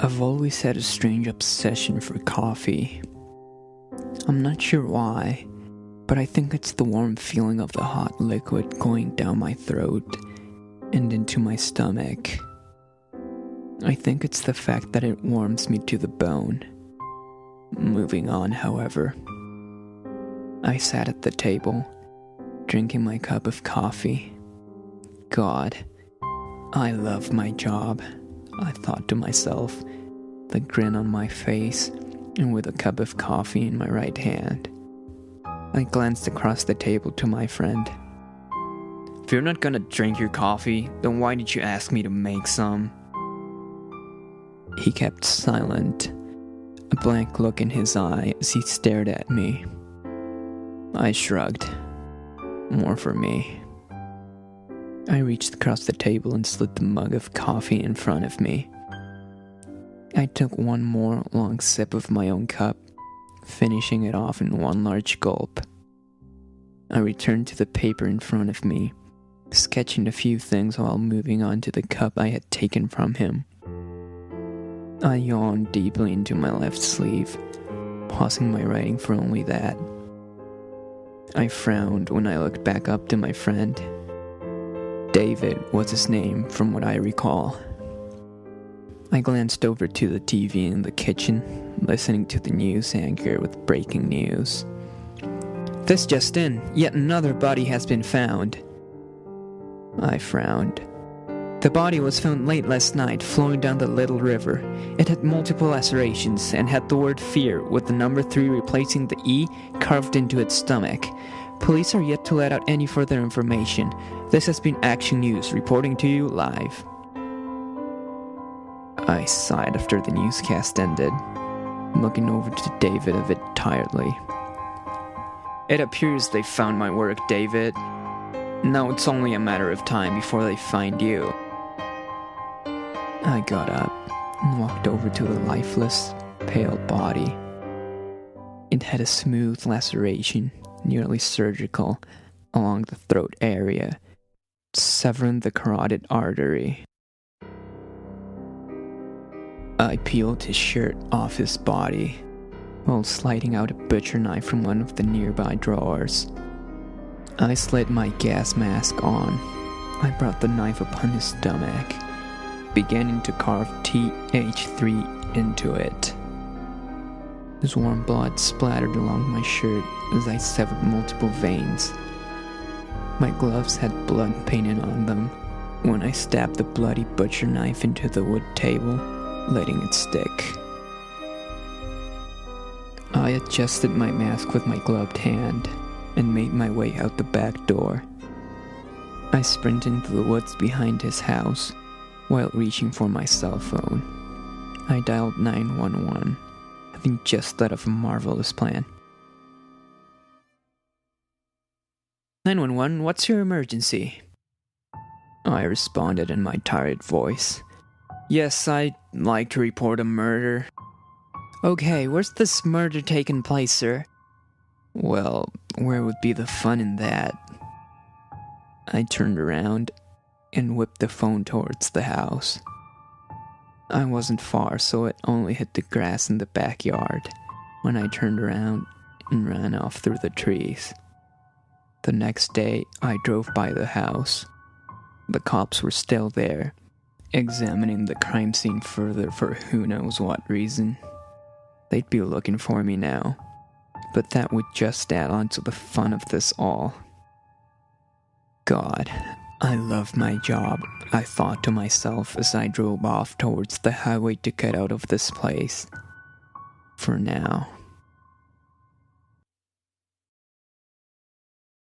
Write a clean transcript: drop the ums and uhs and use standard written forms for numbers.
I've always had a strange obsession for coffee. I'm not sure why, but I think it's the warm feeling of the hot liquid going down my throat and into my stomach. I think it's the fact that it warms me to the bone. Moving on, however. I sat at the table, drinking my cup of coffee. God, I love my job, I thought to myself, the grin on my face and with a cup of coffee in my right hand. I glanced across the table to my friend. If you're not gonna drink your coffee, then why did you ask me to make some? He kept silent, a blank look in his eye as he stared at me. I shrugged. More for me. I reached across the table and slid the mug of coffee in front of me. I took one more long sip of my own cup, finishing it off in one large gulp. I returned to the paper in front of me, sketching a few things while moving on to the cup I had taken from him. I yawned deeply into my left sleeve, pausing my writing for only that. I frowned when I looked back up to my friend. David was his name, from what I recall. I glanced over to the TV in the kitchen, listening to the news anchor with breaking news. This just in, yet another body has been found. I frowned. The body was found late last night, flowing down the Little River. It had multiple lacerations and had the word fear with the number 3 replacing the E carved into its stomach. Police are yet to let out any further information. This has been Action News, reporting to you live. I sighed after the newscast ended, looking over to David a bit tiredly. It appears they found my work, David. Now it's only a matter of time before they find you. I got up and walked over to the lifeless, pale body. It had a smooth laceration, nearly surgical, along the throat area, severing the carotid artery. I peeled his shirt off his body, while sliding out a butcher knife from one of the nearby drawers. I slid my gas mask on. I brought the knife upon his stomach, beginning to carve TH3 into it. His warm blood splattered along my shirt as I severed multiple veins. My gloves had blood painted on them when I stabbed the bloody butcher knife into the wood table, letting it stick. I adjusted my mask with my gloved hand and made my way out the back door. I sprinted into the woods behind his house while reaching for my cell phone. I dialed 911, having just thought of a marvelous plan. 911, what's your emergency? I responded in my tired voice. Yes, I'd like to report a murder. Okay, where's this murder taking place, sir? Well, where would be the fun in that? I turned around and whipped the phone towards the house. I wasn't far, so it only hit the grass in the backyard when I turned around and ran off through the trees. The next day, I drove by the house. The cops were still there, examining the crime scene further for who knows what reason. They'd be looking for me now, but that would just add on to the fun of this all. God, I love my job, I thought to myself as I drove off towards the highway to get out of this place. For now.